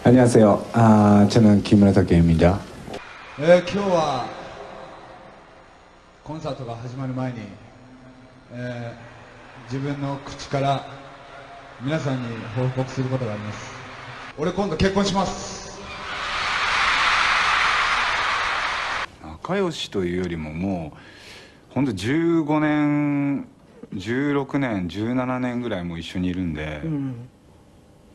안녕하세요. 저는 김문탁입니다. 今日はコンサートが始まる前に、自分の口から皆さんに報告することがあります。俺今度結婚します。仲良しというよりももう本当15年16年17年ぐらいもう一緒にいるんで、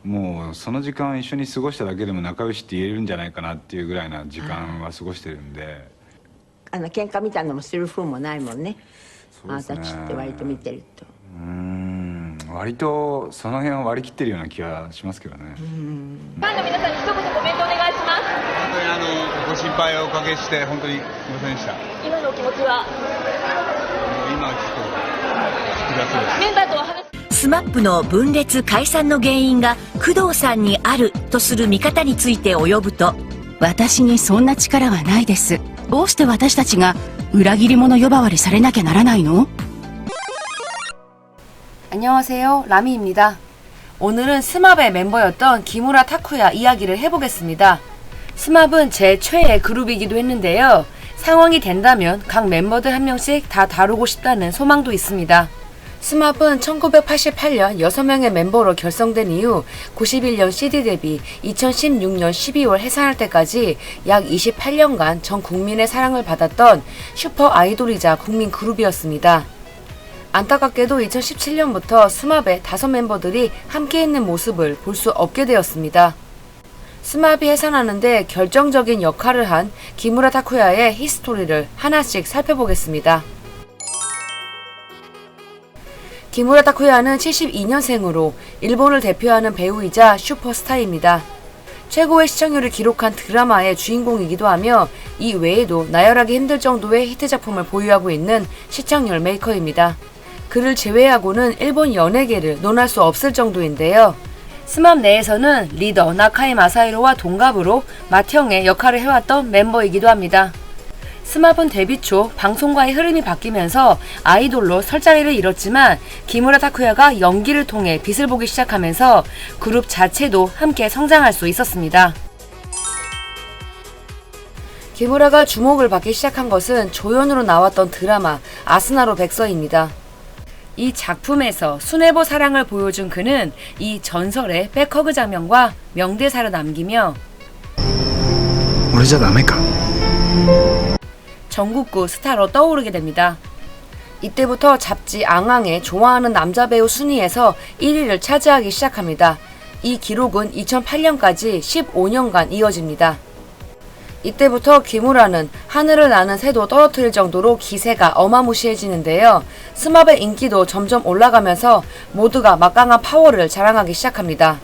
もうその時間一緒に過ごしただけでも仲良しって言えるんじゃないかなっていうぐらいな時間は過ごしてるんで、喧嘩みたいなのもする風もないもんね。そうですね、あなたちって割と見てると。割とその辺は割り切ってるような気がしますけどね。ファンの皆さんに一言コメントお願いします。本当にご心配をおかけして本当にすみませんでした。今のお気持ちは。今はちょっと複雑です。メンバーとお話。スマップの分裂解散の原因が工藤さんにあるとする見方について及ぶと、私にそんな力はないです。どうして私たちが裏切り者呼ばわりされなきゃならないの？ 안녕하세요, 라미입니다. 오늘은 스맙의 멤버였던 기무라 타쿠야 이야기를 해보겠습니다. 스맙은 제 최애 그룹이기도 했는데요. 상황이 된다면 각 멤버들 한 명씩 다 다루고 싶다는 소망도 있습니다. 스맙은 1988년 6명의 멤버로 결성된 이후 91년 CD 데뷔, 2016년 12월 해산할 때까지 약 28년간 전 국민의 사랑을 받았던 슈퍼 아이돌이자 국민 그룹이었습니다. 안타깝게도 2017년부터 스맙의 5멤버들이 함께 있는 모습을 볼 수 없게 되었습니다. 스맙이 해산하는데 결정적인 역할을 한 기무라 타쿠야의 히스토리를 하나씩 살펴보겠습니다. 기무라 타쿠야는 72년생으로 일본을 대표하는 배우이자 슈퍼스타입니다. 최고의 시청률을 기록한 드라마의 주인공이기도 하며 이 외에도 나열하기 힘들 정도의 히트작품을 보유하고 있는 시청률 메이커입니다. 그를 제외하고는 일본 연예계를 논할 수 없을 정도인데요. 스맙 내에서는 리더 나카이 마사히로와 동갑으로 맏형의 역할을 해왔던 멤버이기도 합니다. 스맙은 데뷔 초 방송과의 흐름이 바뀌면서 아이돌로 설자리를 잃었지만 기무라 타쿠야가 연기를 통해 빛을 보기 시작하면서 그룹 자체도 함께 성장할 수 있었습니다. 기무라가 주목을 받기 시작한 것은 조연으로 나왔던 드라마 아스나로 백서입니다. 이 작품에서 순애보 사랑을 보여준 그는 이 전설의 백허그 장면과 명대사를 남기며 전국구 스타로 떠오르게 됩니다. 이때부터 잡지 앙앙의 좋아하는 남자 배우 순위에서 1위를 차지하기 시작합니다. 이 기록은 2008년까지 15년간 이어집니다. 이때부터 기무라는 하늘을 나는 새도 떨어뜨릴 정도로 기세가 어마무시해지는데요. 스맙의 인기도 점점 올라가면서 모두가 막강한 파워를 자랑하기 시작합니다.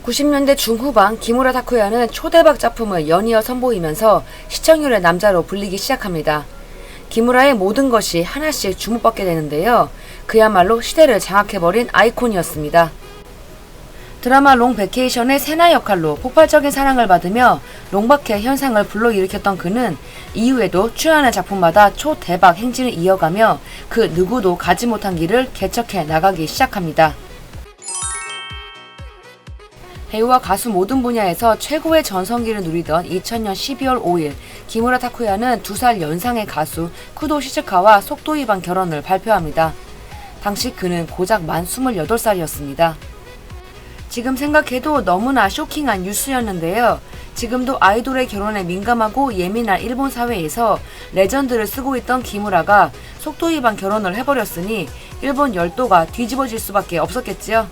90년대 중후반 기무라 타쿠야는 초대박 작품을 연이어 선보이면서 시청률의 남자로 불리기 시작합니다. 기무라의 모든 것이 하나씩 주목받게 되는데요. 그야말로 시대를 장악해버린 아이콘이었습니다. 드라마 롱 베케이션의 세나 역할로 폭발적인 사랑을 받으며 롱바케 현상을 불러일으켰던 그는 이후에도 출연하는 작품마다 초대박 행진을 이어가며 그 누구도 가지 못한 길을 개척해 나가기 시작합니다. 배우와 가수 모든 분야에서 최고의 전성기를 누리던 2000년 12월 5일 기무라 타쿠야는 2살 연상의 가수 쿠도 시즈카와 속도 위반 결혼을 발표합니다. 당시 그는 고작 만 28살이었습니다. 지금 생각해도 너무나 쇼킹한 뉴스였는데요. 지금도 아이돌의 결혼에 민감하고 예민한 일본 사회에서 레전드를 쓰고 있던 기무라가 속도 위반 결혼을 해버렸으니 일본 열도가 뒤집어질 수밖에 없었겠지요.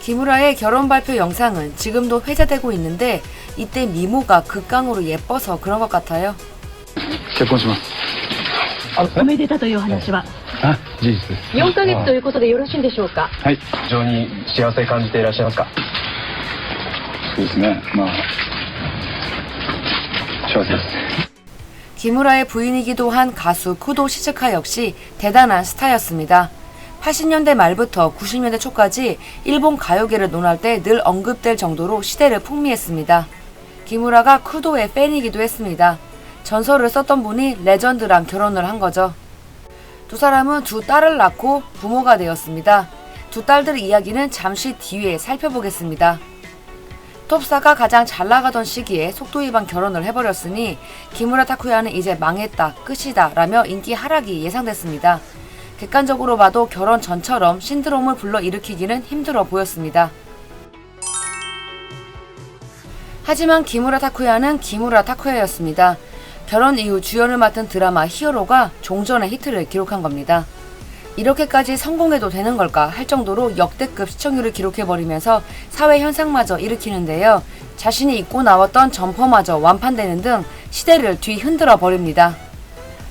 기무라의 결혼 발표 영상은 지금도 회자되고 있는데 이때 미모가 극강으로 예뻐서 그런 것 같아요. 結婚します。おめでたという話は事実です。4ヶ月ということでよろしいんでしょうか。はい、非常に幸せ感じていらっしゃいますか。そうですね。幸せです。 기무라의 부인이기도 한 가수 쿠도 시즈카 역시 대단한 스타였습니다. 80년대 말부터 90년대 초까지 일본 가요계를 논할 때 늘 언급될 정도로 시대를 풍미했습니다. 기무라가 쿠도의 팬이기도 했습니다. 전설을 썼던 분이 레전드랑 결혼을 한 거죠. 두 사람은 두 딸을 낳고 부모가 되었습니다. 두 딸들의 이야기는 잠시 뒤에 살펴보겠습니다. 톱사가 가장 잘 나가던 시기에 속도 위반 결혼을 해버렸으니 기무라 타쿠야는 이제 망했다, 끝이다 라며 인기 하락이 예상됐습니다. 객관적으로 봐도 결혼 전처럼 신드롬을 불러일으키기는 힘들어 보였습니다. 하지만 기무라 타쿠야는 기무라 타쿠야였습니다. 결혼 이후 주연을 맡은 드라마 히어로가 종전의 히트를 기록한 겁니다. 이렇게까지 성공해도 되는 걸까 할 정도로 역대급 시청률을 기록해버리면서 사회 현상마저 일으키는데요. 자신이 입고 나왔던 점퍼마저 완판되는 등 시대를 뒤흔들어 버립니다.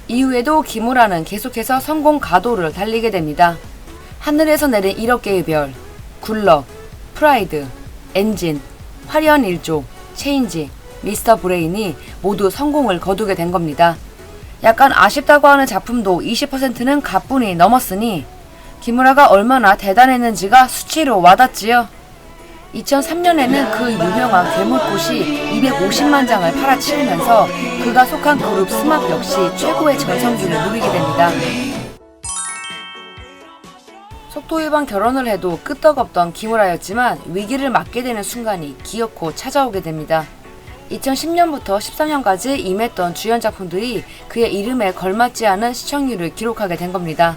이후에도 기무라는 계속해서 성공 가도를 달리게 됩니다. 하늘에서 내린 1억 개의 별, 굴럭, 프라이드, 엔진, 화려한 일조, 체인지, 미스터 브레인이 모두 성공을 거두게 된 겁니다. 약간 아쉽다고 하는 작품도 20%는 가뿐히 넘었으니 기무라가 얼마나 대단했는지가 수치로 와닿지요. 2003년에는 그 유명한 괴물꽃이 250만 장을 팔아치우면서 그가 속한 그룹 스마프 역시 최고의 전성기를 누리게 됩니다. 속도 위반 결혼을 해도 끄떡없던 기무라였지만 위기를 맞게 되는 순간이 기어코 찾아오게 됩니다. 2010년부터 13년까지 임했던 주연 작품들이 그의 이름에 걸맞지 않은 시청률을 기록하게 된 겁니다.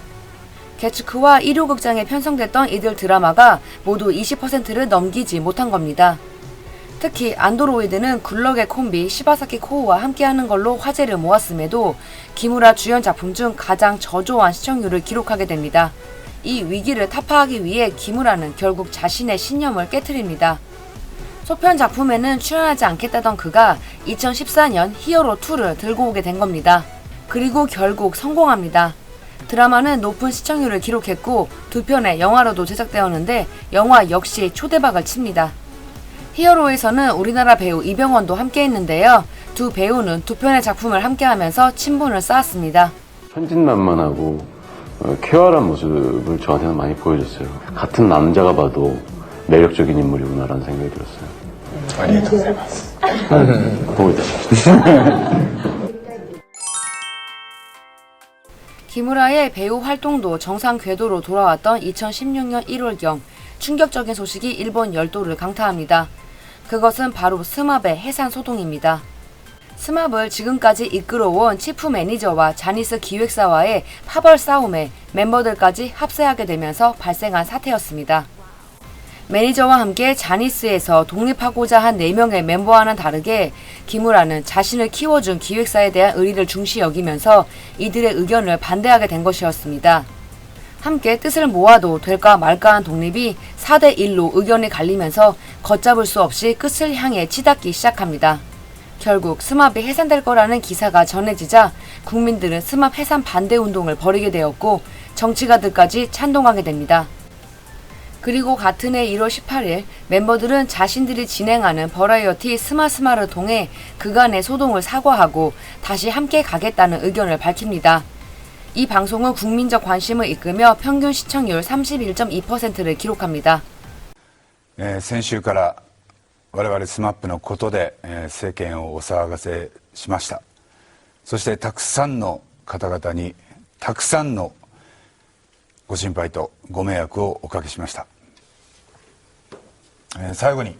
개츠크와 1호 극장에 편성됐던 이들 드라마가 모두 20%를 넘기지 못한 겁니다. 특히 안드로이드는 굴럭의 콤비 시바사키 코우와 함께하는 걸로 화제를 모았음에도 기무라 주연 작품 중 가장 저조한 시청률을 기록하게 됩니다. 이 위기를 타파하기 위해 기무라는 결국 자신의 신념을 깨트립니다. 소편 작품에는 출연하지 않겠다던 그가 2014년 히어로2를 들고 오게 된 겁니다. 그리고 결국 성공합니다. 드라마는 높은 시청률을 기록했고 두 편의 영화로도 제작되었는데 영화 역시 초대박을 칩니다. 히어로에서는 우리나라 배우 이병헌도 함께했는데요. 두 배우는 두 편의 작품을 함께하면서 친분을 쌓았습니다. 천진난만하고 쾌활한 모습을 저한테는 많이 보여줬어요. 같은 남자가 봐도 매력적인 인물이구나라는 생각이 들었어요. 보고 있다. 기무라의 배우 활동도 정상 궤도로 돌아왔던 2016년 1월경 충격적인 소식이 일본 열도를 강타합니다. 그것은 바로 스마브의 해산 소동입니다. 스마브를 지금까지 이끌어온 치프 매니저와 자니스 기획사와의 파벌 싸움에 멤버들까지 합세하게 되면서 발생한 사태였습니다. 매니저와 함께 자니스에서 독립하고자 한 4명의 멤버와는 다르게 기무라는 자신을 키워준 기획사에 대한 의리를 중시 여기면서 이들의 의견을 반대하게 된 것이었습니다. 함께 뜻을 모아도 될까 말까한 독립이 4대1로 의견이 갈리면서 걷잡을 수 없이 끝을 향해 치닫기 시작합니다. 결국 스마브이 해산될 거라는 기사가 전해지자 국민들은 스마브 해산 반대 운동을 벌이게 되었고 정치가들까지 찬동하게 됩니다. 그리고 같은 해 1월 18일 멤버들은 자신들이 진행하는 버라이어티 스마스마를 통해 그간의 소동을 사과하고 다시 함께 가겠다는 의견을 밝힙니다. 이 방송은 국민적 관심을 이끌며 평균 시청률 31.2%를 기록합니다. 先週から我々SMAPのことで世間をお騒がせしました。そしてたくさんの方々にたくさんのご心配とご迷惑をおかけしました。最後に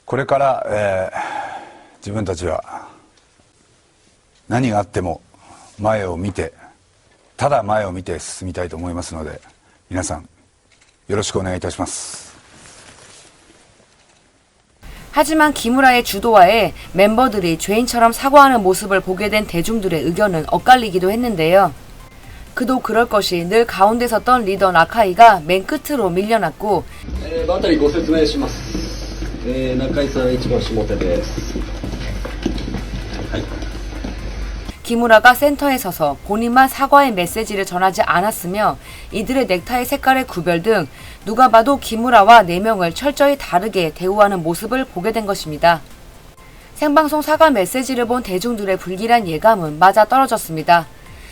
これから、自分たちは何があっても前を見てただ前を見て進みたいと思いますので皆さんよろしくお願いいたします。 하지만 기무라의 주도하에 멤버들이 죄인처럼 사과하는 모습을 보게 된 대중들의 의견은 엇갈리기도 했는데요. 그도 그럴 것이 늘 가운데 섰던 리더 나카이가 맨 끝으로 밀려났고 기무라가 센터에 서서 본인만 사과의 메시지를 전하지 않았으며 이들의 넥타이 색깔의 구별 등 누가 봐도 기무라와 4명을 철저히 다르게 대우하는 모습을 보게 된 것입니다. 생방송 사과 메시지를 본 대중들의 불길한 예감은 맞아 떨어졌습니다.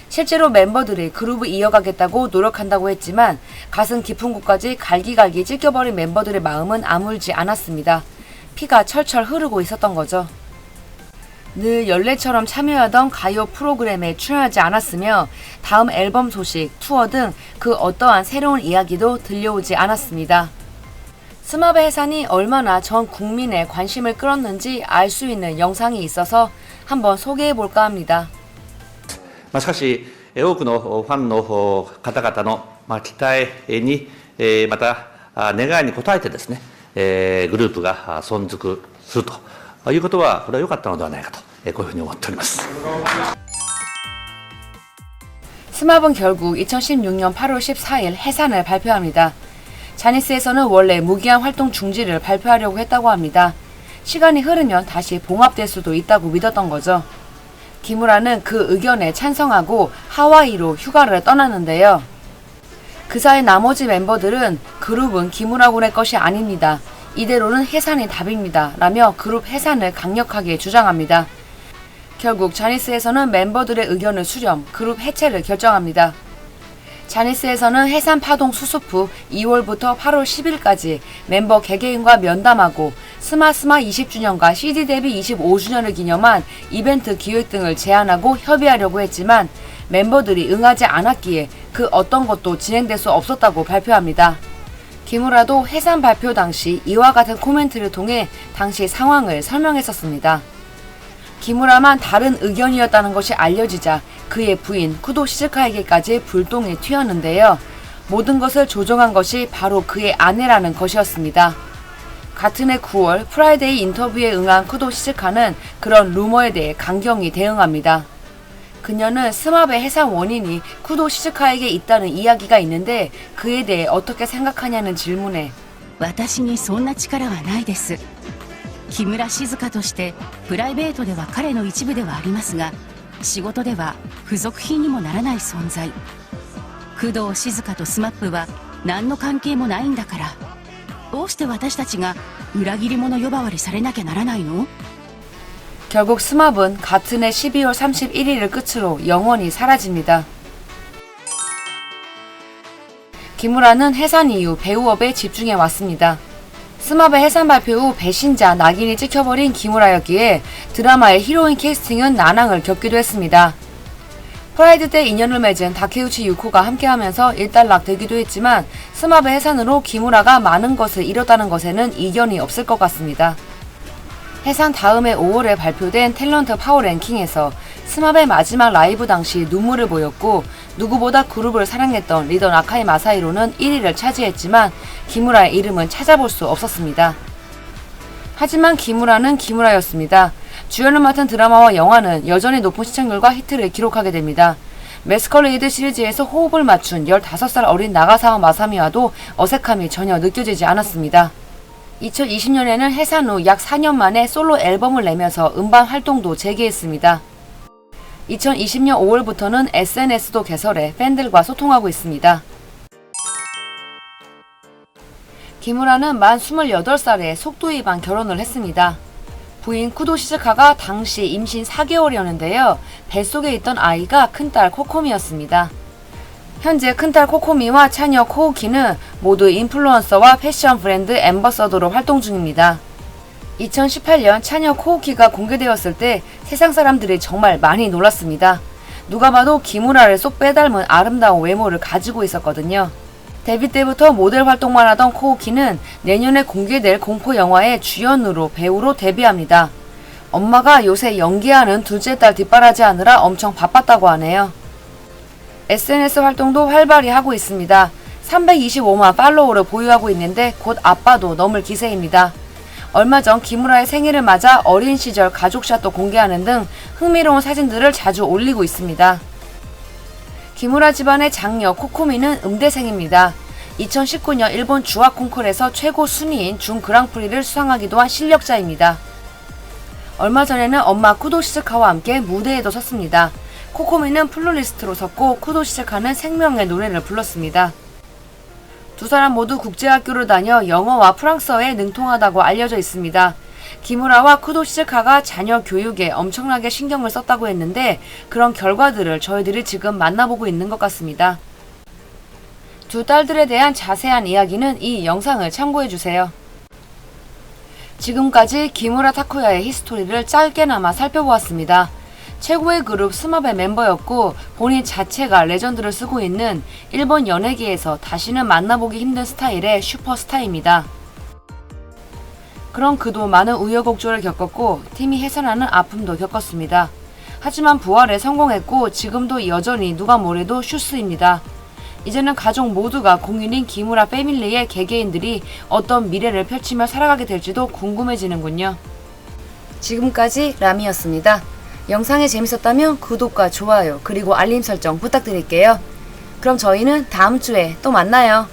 실제로 멤버들이 그룹을 이어가겠다고 노력한다고 했지만 가슴 깊은 곳까지 갈기갈기 찢겨버린 멤버들의 마음은 아물지 않았습니다. 피가 철철 흐르고 있었던 거죠. 늘 연례처럼 참여하던 가요 프로그램에 출연하지 않았으며 다음 앨범 소식, 투어 등 그 어떠한 새로운 이야기도 들려오지 않았습니다. 스마베 해산이 얼마나 전 국민의 관심을 끌었는지 알 수 있는 영상이 있어서 한번 소개해볼까 합니다. しかし、多くのファンの方々の期待にまた願いに応えてですね、グループが存続するということは、これは良かったのではないかと、こういうふうに思っております。 스마브는 결국 2016년 8월 14일 해산을 발표합니다. 자니스에서는 원래 무기한 활동 중지를 발표하려고 했다고 합니다. 시간이 흐르면 다시 봉합될 수도 있다고 믿었던 거죠. 기무라는 그 의견에 찬성하고 하와이로 휴가를 떠났는데요. 그 사이 나머지 멤버들은 그룹은 기무라 군의 것이 아닙니다. 이대로는 해산이 답입니다. 라며 그룹 해산을 강력하게 주장합니다. 결국 자니스에서는 멤버들의 의견을 수렴, 그룹 해체를 결정합니다. 자니스에서는 해산 파동 수습 후 2월부터 8월 10일까지 멤버 개개인과 면담하고 스마스마 20주년과 CD 데뷔 25주년을 기념한 이벤트 기획 등을 제안하고 협의하려고 했지만 멤버들이 응하지 않았기에 그 어떤 것도 진행될 수 없었다고 발표합니다. 기무라도 해산 발표 당시 이와 같은 코멘트를 통해 당시 상황을 설명했었습니다. 기무라만 다른 의견이었다는 것이 알려지자 그의 부인 쿠도 시즈카에게까지 불똥이 튀었는데요. 모든 것을 조종한 것이 바로 그의 아내라는 것이었습니다. 같은 해 9월 프라이데이 인터뷰에 응한 쿠도 시즈카는 그런 루머에 대해 강경히 대응합니다. 그녀는 스마베 해산 원인이 쿠도 시즈카에게 있다는 이야기가 있는데 그에 대해 어떻게 생각하냐는 질문에 私にそんな力はないです。木村静香としてプライベートでは彼の一部ではありますが、仕事では付属品にもならない存在。工藤静香とスマップは何の関係もないんだから、どうして私たちが裏切り者呼ばわりされなきゃならないの？ 결국 스마브는 같은 해 12월 31일을 끝으로 영원히 사라집니다. 기무라는 해산 이후 배우업에 집중해 왔습니다. 스마베 해산 발표 후 배신자 낙인이 찍혀버린 기무라였기에 드라마의 히로인 캐스팅은 난항을 겪기도 했습니다. 프라이드 때 인연을 맺은 다케우치 유코가 함께하면서 일단락되기도 했지만 스마베 해산으로 기무라가 많은 것을 잃었다는 것에는 이견이 없을 것 같습니다. 해산 다음해 5월에 발표된 탤런트 파워 랭킹에서 스마베 마지막 라이브 당시 눈물을 보였고 누구보다 그룹을 사랑했던 리더 나카이 마사히로는 1위를 차지했지만 기무라의 이름은 찾아볼 수 없었습니다. 하지만 기무라는 기무라였습니다. 주연을 맡은 드라마와 영화는 여전히 높은 시청률과 히트를 기록하게 됩니다. 매스컬레이드 시리즈에서 호흡을 맞춘 15살 어린 나가사와 마사미와도 어색함이 전혀 느껴지지 않았습니다. 2020년에는 해산 후 약 4년 만에 솔로 앨범을 내면서 음반 활동도 재개했습니다. 2020년 5월부터는 SNS도 개설해 팬들과 소통하고 있습니다. 기무라는 만 28살에 속도 위반 결혼을 했습니다. 부인 쿠도 시즈카가 당시 임신 4개월이었는데요. 뱃속에 있던 아이가 큰딸 코코미였습니다. 현재 큰딸 코코미와 차녀 코우키는 모두 인플루언서와 패션 브랜드 앰버서더로 활동 중입니다. 2018년 차녀 코우키가 공개되었을 때 세상 사람들이 정말 많이 놀랐습니다. 누가 봐도 기무라를 쏙 빼닮은 아름다운 외모를 가지고 있었거든요. 데뷔 때부터 모델 활동만 하던 코우키는 내년에 공개될 공포 영화의 주연으로 배우로 데뷔합니다. 엄마가 요새 연기하는 둘째 딸 뒷바라지하느라 엄청 바빴다고 하네요. SNS 활동도 활발히 하고 있습니다. 325만 팔로워를 보유하고 있는데 곧 아빠도 넘을 기세입니다. 얼마 전 기무라의 생일을 맞아 어린 시절 가족샷도 공개하는 등 흥미로운 사진들을 자주 올리고 있습니다. 기무라 집안의 장녀 코코미는 음대생입니다. 2019년 일본 주악 콩쿠르에서 최고 순위인 준 그랑프리를 수상하기도 한 실력자입니다. 얼마 전에는 엄마 쿠도 시즈카와 함께 무대에도 섰습니다. 코코미는 플로리스트로 섰고 쿠도 시즈카는 생명의 노래를 불렀습니다. 두 사람 모두 국제학교를 다녀 영어와 프랑스어에 능통하다고 알려져 있습니다. 기무라와 쿠도 시즈카가 자녀 교육에 엄청나게 신경을 썼다고 했는데 그런 결과들을 저희들이 지금 만나보고 있는 것 같습니다. 두 딸들에 대한 자세한 이야기는 이 영상을 참고해주세요. 지금까지 기무라 타쿠야의 히스토리를 짧게나마 살펴보았습니다. 최고의 그룹 스마브의 멤버였고 본인 자체가 레전드를 쓰고 있는 일본 연예계에서 다시는 만나보기 힘든 스타일의 슈퍼스타입니다. 그럼 그도 많은 우여곡절을 겪었고 팀이 해산하는 아픔도 겪었습니다. 하지만 부활에 성공했고 지금도 여전히 누가 뭐래도 슈스입니다. 이제는 가족 모두가 공인인 기무라 패밀리의 개개인들이 어떤 미래를 펼치며 살아가게 될지도 궁금해지는군요. 지금까지 라미였습니다. 영상이 재밌었다면 구독과 좋아요 그리고 알림 설정 부탁드릴게요. 그럼 저희는 다음 주에 또 만나요.